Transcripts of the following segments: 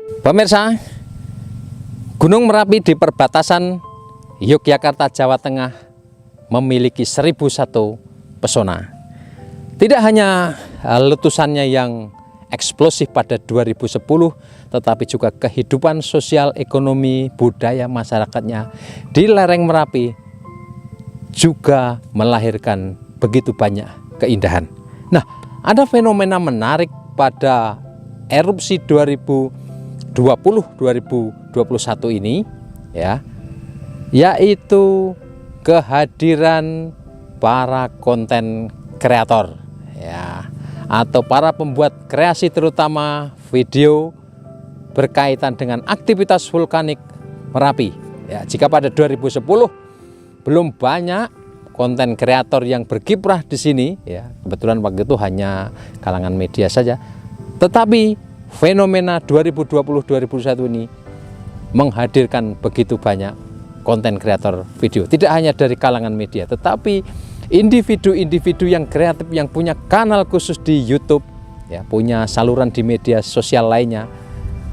Pemirsa, Gunung Merapi di perbatasan Yogyakarta, Jawa Tengah memiliki 1001 pesona. Tidak hanya letusannya yang eksplosif pada 2010, tetapi juga kehidupan sosial, ekonomi, budaya masyarakatnya di lereng Merapi juga melahirkan begitu banyak keindahan. Nah, ada fenomena menarik pada erupsi 2020-2021 ini, ya, yaitu kehadiran para konten kreator, ya, atau para pembuat kreasi terutama video berkaitan dengan aktivitas vulkanik Merapi. Ya, jika pada 2010 belum banyak konten kreator yang berkiprah di sini, ya, kebetulan waktu itu hanya kalangan media saja. Tetapi fenomena 2020-2021 ini menghadirkan begitu banyak konten kreator video, tidak hanya dari kalangan media, tetapi individu-individu yang kreatif yang punya kanal khusus di YouTube, ya, punya saluran di media sosial lainnya,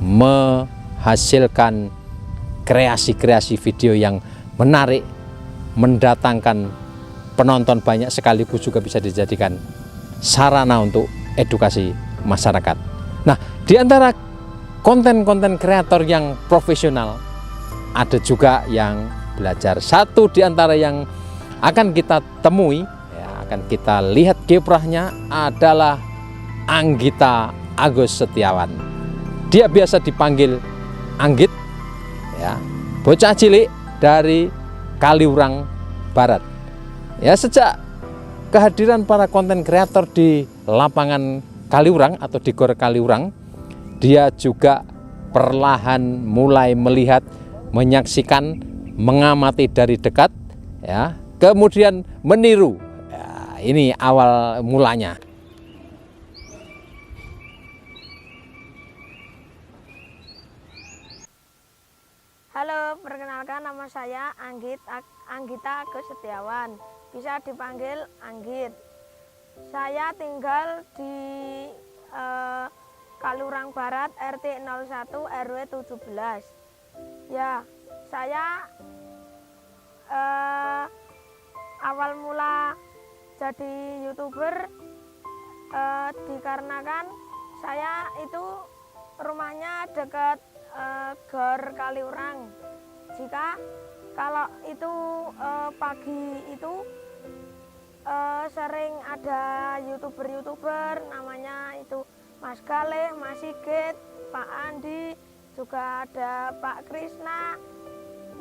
menghasilkan kreasi-kreasi video yang menarik, mendatangkan penonton banyak, sekaligus juga bisa dijadikan sarana untuk edukasi masyarakat. Nah, di antara konten-konten kreator yang profesional, ada juga yang belajar. Satu di antara yang akan kita temui, ya, akan kita lihat kiprahnya adalah Anggita Agus Setiawan. Dia biasa dipanggil Anggit, ya, bocah cilik dari Kaliurang Barat. Ya, sejak kehadiran para konten kreator di lapangan Kaliurang atau di Gor Kaliurang, dia juga perlahan mulai melihat, menyaksikan, mengamati dari dekat, ya, kemudian meniru. Ya, ini awal mulanya. Halo, perkenalkan nama saya Anggita Agus Setiawan, bisa dipanggil Anggit. Saya tinggal di Kaliurang Barat, RT 01 RW 17. Ya, saya awal mula jadi YouTuber dikarenakan saya itu rumahnya dekat Gor Kaliurang. Jika kalau itu pagi itu sering ada YouTuber namanya itu Mas Galeh, Mas Sigit, Pak Andi, juga ada Pak Krisna.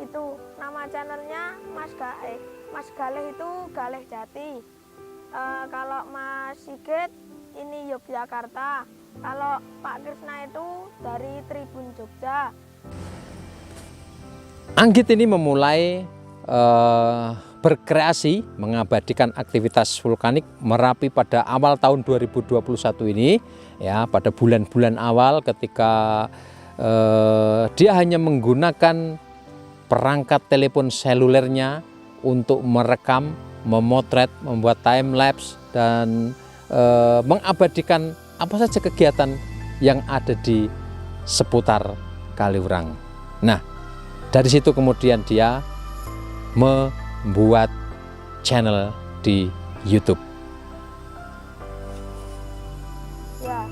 Itu nama channelnya Mas Galeh itu Galeh Jati. Kalau Mas Sigit ini Yogyakarta. Kalau Pak Krisna itu dari Tribun Jogja. Anggit ini memulai berkreasi mengabadikan aktivitas vulkanik Merapi pada awal tahun 2021 ini, ya, pada bulan-bulan awal ketika dia hanya menggunakan perangkat telepon selulernya untuk merekam, memotret, membuat time lapse dan mengabadikan apa saja kegiatan yang ada di seputar Kaliurang. Nah, dari situ kemudian dia membuat channel di YouTube. Ya,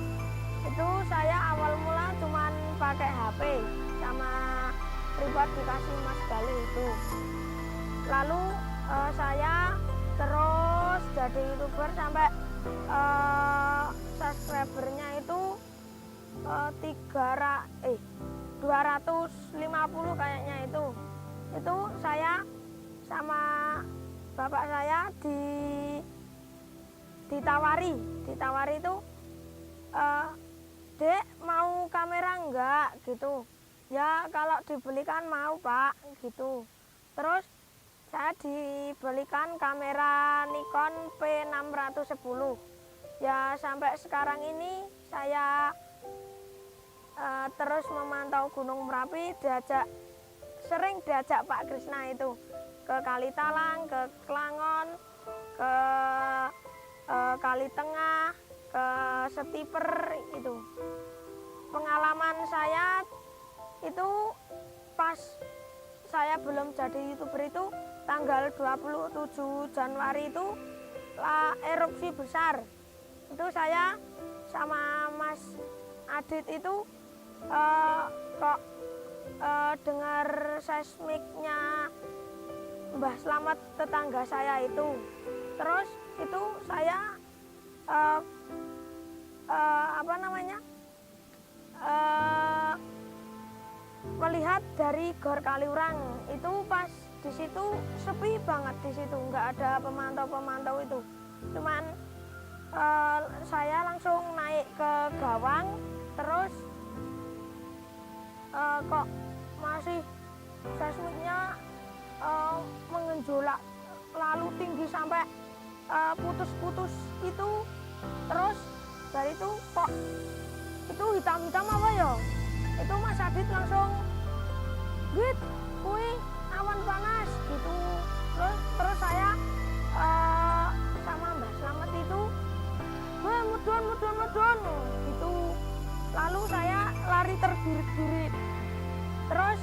itu saya awal mula cuman pakai HP sama pribadi dikasih Mas Galih itu. Lalu saya terus jadi YouTuber sampai subscribernya itu 250 kayaknya itu. Itu saya sama bapak saya ditawari itu Dek, mau kamera enggak gitu. Ya, kalau dibelikan mau Pak gitu. Terus saya dibelikan kamera Nikon P610. Ya, sampai sekarang ini saya terus memantau Gunung Merapi, sering diajak Pak Krisna itu ke Kalitalang, ke Klangon, ke Kali Tengah, ke Setiper itu. Pengalaman saya sebelum jadi YouTuber itu tanggal 27 Januari itu erupsi besar. Itu saya sama Mas Adit itu kok dengar seismiknya Mbah Slamet tetangga saya itu. Terus itu saya melihat dari Gor Kaliurang itu pas di situ sepi banget, di situ nggak ada pemantau itu. Cuman saya langsung naik ke gawang, terus kok masih seismiknya mengenjolak lalu tinggi sampai putus-putus itu. Terus dari itu kok itu hitam-hitam apa ya? Itu Mas Adit langsung git, kui awan panas gitu. Terus saya sama Mbak Slamet itu mudun gitu. Lalu saya lari terbirit-birit. Terus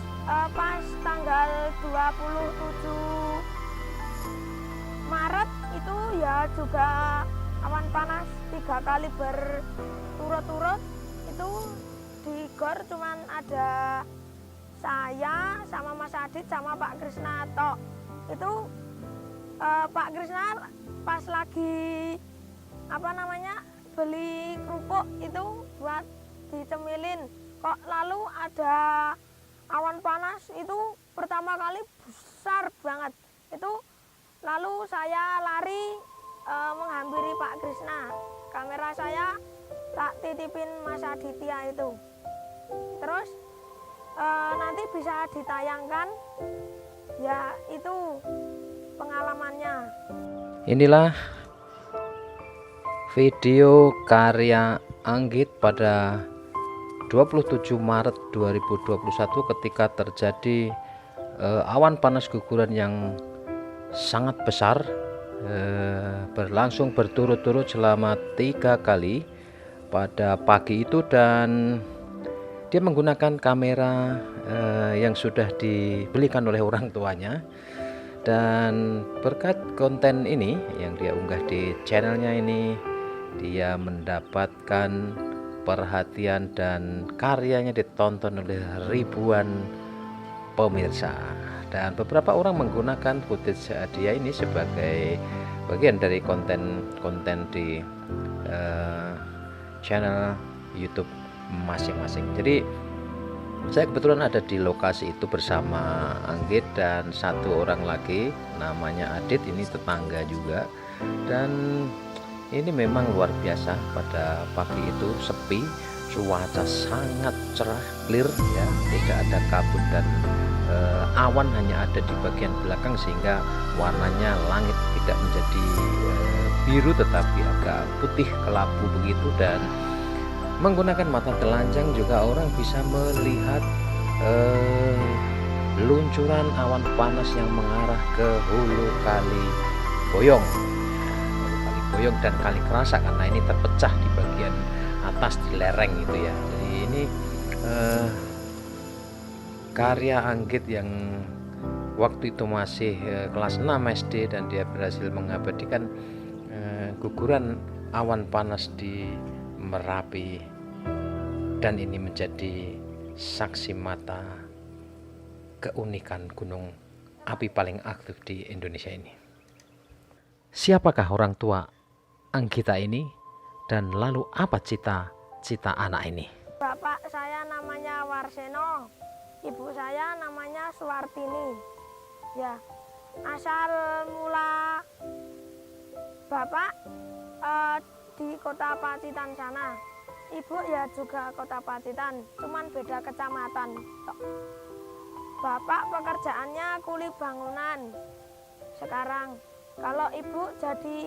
pas tanggal 27 Maret itu ya juga awan panas 3 kali berturut-turut. Itu di Gor cuman ada saya sama Mas Adit sama Pak Krisna tok. Itu Pak Krisna pas lagi beli kerupuk itu buat dicemilin, kok lalu ada awan panas itu pertama kali besar banget itu. Lalu saya lari menghampiri Pak Krisna, kamera saya tak titipin Mas Aditya itu. Terus nanti bisa ditayangkan ya, itu pengalamannya. Inilah video karya Anggit pada 27 Maret 2021 ketika terjadi awan panas guguran yang sangat besar, berlangsung berturut-turut selama 3 kali pada pagi itu, dan dia menggunakan kamera yang sudah dibelikan oleh orang tuanya. Dan berkat konten ini yang dia unggah di channelnya ini, dia mendapatkan perhatian dan karyanya ditonton oleh ribuan pemirsa. Dan beberapa orang menggunakan footage dia ini sebagai bagian dari konten di channel YouTube masing-masing. Jadi saya kebetulan ada di lokasi itu bersama Anggit dan satu orang lagi namanya Adit, ini tetangga juga. Dan ini memang luar biasa, pada pagi itu sepi, cuaca sangat cerah, clear ya, tidak ada kabut dan awan hanya ada di bagian belakang sehingga warnanya langit tidak menjadi biru tetapi agak putih kelabu begitu. Dan menggunakan mata telanjang juga orang bisa melihat luncuran awan panas yang mengarah ke hulu Kali Boyong, dan Kali Kerasa, karena ini terpecah di bagian atas di lereng itu ya. Jadi ini karya Anggit yang waktu itu masih kelas 6 SD, dan dia berhasil mengabadikan guguran awan panas di Merapi, dan ini menjadi saksi mata keunikan gunung api paling aktif di Indonesia ini. Siapakah orang tua Anggita ini, dan lalu apa cita-cita anak ini? Bapak saya namanya Warseno, ibu saya namanya Suwartini. Ya, asal mula bapak di Kota Pacitan sana, ibu ya juga Kota Pacitan, cuman beda kecamatan. Bapak pekerjaannya kuli bangunan sekarang. Kalau ibu jadi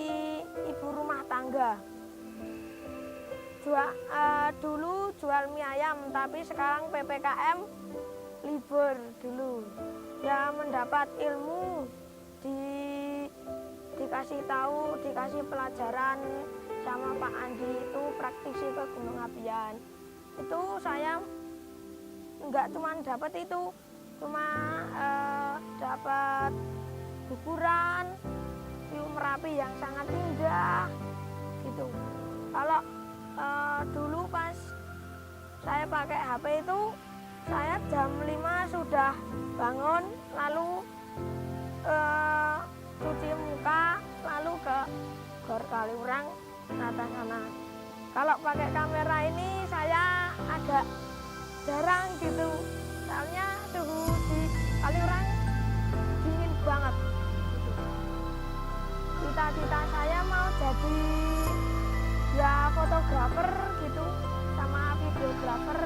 ibu rumah tangga. Dulu jual mie ayam, tapi sekarang PPKM libur dulu. Ya mendapat ilmu, dikasih tahu, dikasih pelajaran sama Pak Andi itu praktisi ke gunung apian. Itu saya nggak cuma dapat itu, cuma dapat guguran view Merapi yang sangat indah gitu. Kalau dulu pas saya pakai HP itu saya jam 5 sudah bangun, lalu cuci muka, lalu ke Gor Kaliurang ke atas sana. Kalau pakai kamera ini saya agak jarang gitu, soalnya suhu di Kaliurang dingin banget gitu. Cita-cita saya mau jadi ya fotografer gitu sama videografer.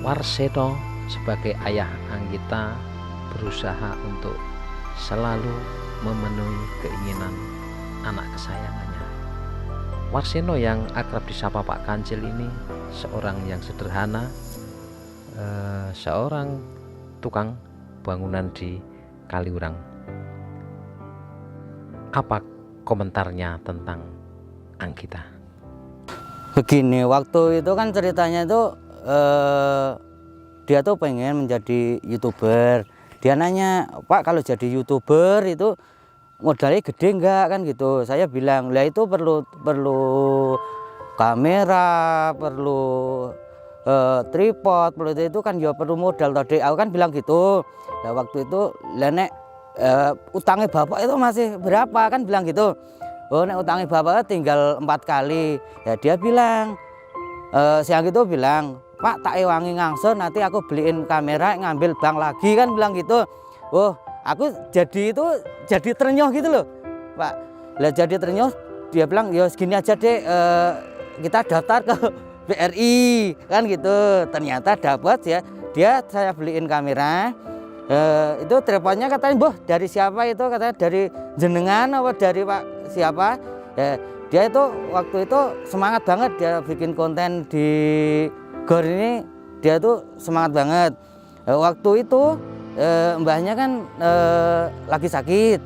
Warsito sebagai ayah Anggita berusaha untuk selalu memenuhi keinginan anak kesayangannya. Warsino yang akrab disapa Pak Kancil ini seorang yang sederhana, seorang tukang bangunan di Kaliurang. Apa komentarnya tentang Anggita? Begini, waktu itu kan ceritanya itu dia tuh pengen menjadi YouTuber. Dia nanya, Pak, kalau jadi YouTuber itu modalnya gede enggak kan gitu. Saya bilang, lah itu perlu kamera, perlu tripod, perlu itu kan ya perlu modal tadi. Aku kan bilang gitu. Nah waktu itu nek utangnya bapak itu masih berapa kan bilang gitu. Oh nek utangnya bapak tinggal 4 kali. Ya dia bilang, siang itu bilang, Pak tak ewangi ngangso nanti aku beliin kamera ngambil bank lagi kan bilang gitu. Oh aku jadi ternyuh gitu loh Pak. Lah jadi ternyuh dia bilang ya segini aja deh, kita daftar ke BRI kan gitu. Ternyata dapat ya, saya beliin kamera. Itu tripodnya katanya, boh dari siapa itu, katanya dari jenengan apa dari Pak siapa. Dia itu waktu itu semangat banget, dia bikin konten di Gor ini, dia tuh semangat banget. Waktu itu mbahnya kan lagi sakit,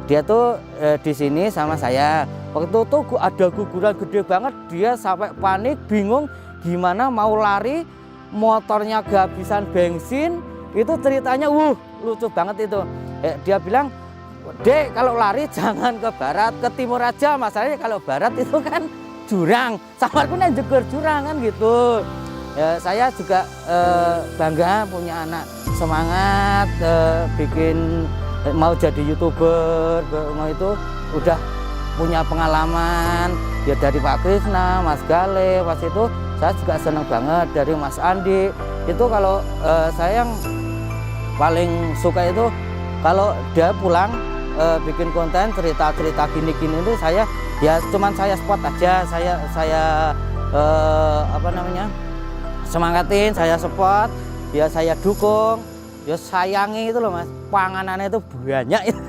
dia tuh di sini sama saya. Waktu itu ada guguran gede banget, dia sampai panik, bingung gimana mau lari, motornya kehabisan bensin. Itu ceritanya lucu banget itu. Dia bilang, Dek kalau lari jangan ke barat, ke timur aja. Masalahnya kalau barat itu kan jurang, sama aku jegur jurang kan gitu. Ya, saya juga bangga punya anak semangat, mau jadi YouTuber, mau itu udah punya pengalaman ya dari Pak Krisna, Mas Gale. Pas itu saya juga senang banget dari Mas Andi. Itu kalau saya yang paling suka itu kalau dia pulang bikin konten cerita-cerita gini-gini itu saya ya cuman saya spot aja, saya semangatin, saya support, ya saya dukung, ya sayangi itu loh Mas. Panganannya itu banyak itu.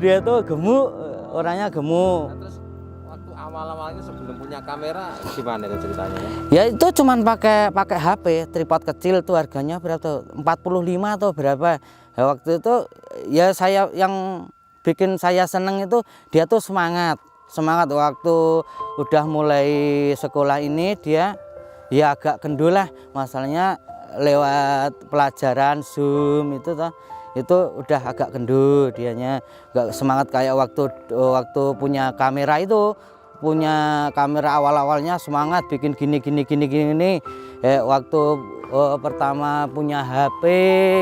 Dia tuh gemuk, orangnya gemuk. Nah, terus waktu awal-awalnya sebelum punya kamera gimana itu ceritanya? Ya itu cuman pakai HP, tripod kecil tuh harganya berapa? 45 atau berapa. Ya, waktu itu ya saya yang bikin saya seneng itu dia tuh semangat waktu udah mulai sekolah ini dia ya agak kendul lah, masalahnya lewat pelajaran Zoom itu toh, itu udah agak kendul dianya, gak semangat kayak waktu punya kamera itu. Punya kamera awal-awalnya semangat bikin gini. Waktu pertama punya HP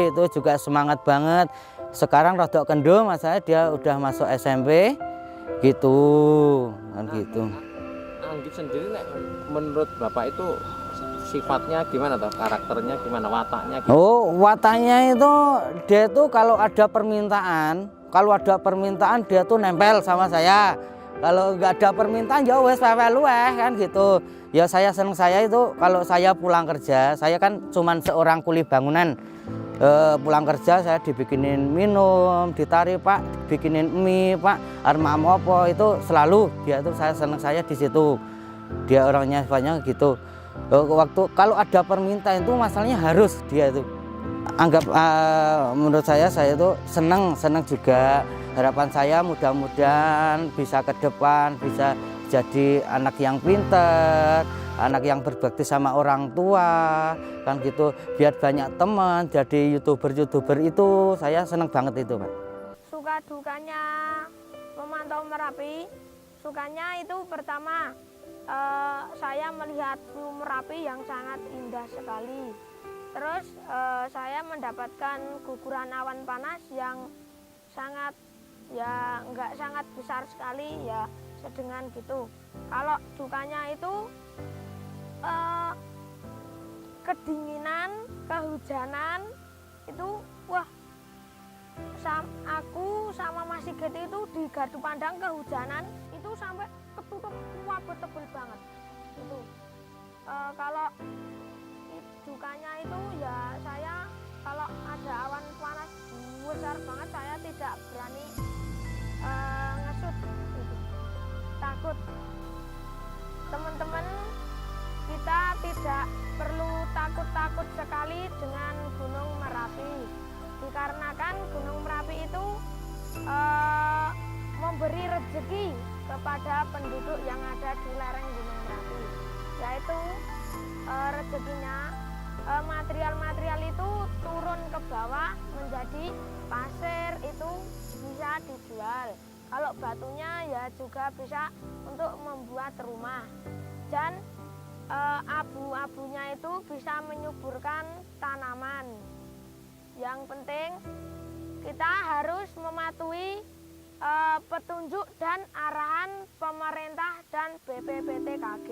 itu juga semangat banget. Sekarang rada kendul, masalahnya dia udah masuk SMP gitu kan gitu. Anggit sendiri menurut Bapak itu sifatnya gimana toh, karakternya gimana, wataknya gimana? Oh wataknya itu dia tuh kalau ada permintaan dia tuh nempel sama saya. Kalau nggak ada permintaan ya wes luweh kan gitu. Ya saya seneng, saya itu kalau saya pulang kerja, saya kan cuman seorang kuli bangunan. Pulang kerja saya dibikinin minum, ditarik Pak, bikinin mie Pak, armam apa itu selalu dia itu saya seneng, saya di situ. Dia orangnya banyak gitu. Waktu kalau ada permintaan itu masalahnya harus dia itu. Anggap menurut saya itu seneng juga. Harapan saya mudah-mudahan bisa ke depan, bisa jadi anak yang pintar, anak yang berbakti sama orang tua, kan gitu. Biar banyak teman, jadi YouTuber itu saya senang banget itu, Pak. Suka dukanya memantau Merapi, sukanya itu pertama saya melihat view Merapi yang sangat indah sekali. Terus saya mendapatkan guguran awan panas yang sangat ya enggak sangat besar sekali ya sedengan gitu. Kalau dukanya itu kedinginan, kehujanan itu wah aku sama Mas Sigit itu di gardu pandang kehujanan itu sampai ketutup wabah tebel banget itu. Kalau dukanya itu ya saya kalau ada awan panas besar banget saya tidak berani ngesut gitu. Takut. Teman-teman kita tidak perlu takut-takut sekali dengan Gunung Merapi dikarenakan Gunung Merapi itu memberi rezeki kepada penduduk yang ada di lereng Gunung Merapi, yaitu rezekinya material-material itu turun ke bawah menjadi pasir itu bisa dijual. Kalau batunya ya juga bisa untuk membuat rumah dan abu-abunya itu bisa menyuburkan tanaman. Yang penting kita harus mematuhi petunjuk dan arahan pemerintah dan BPPTKG.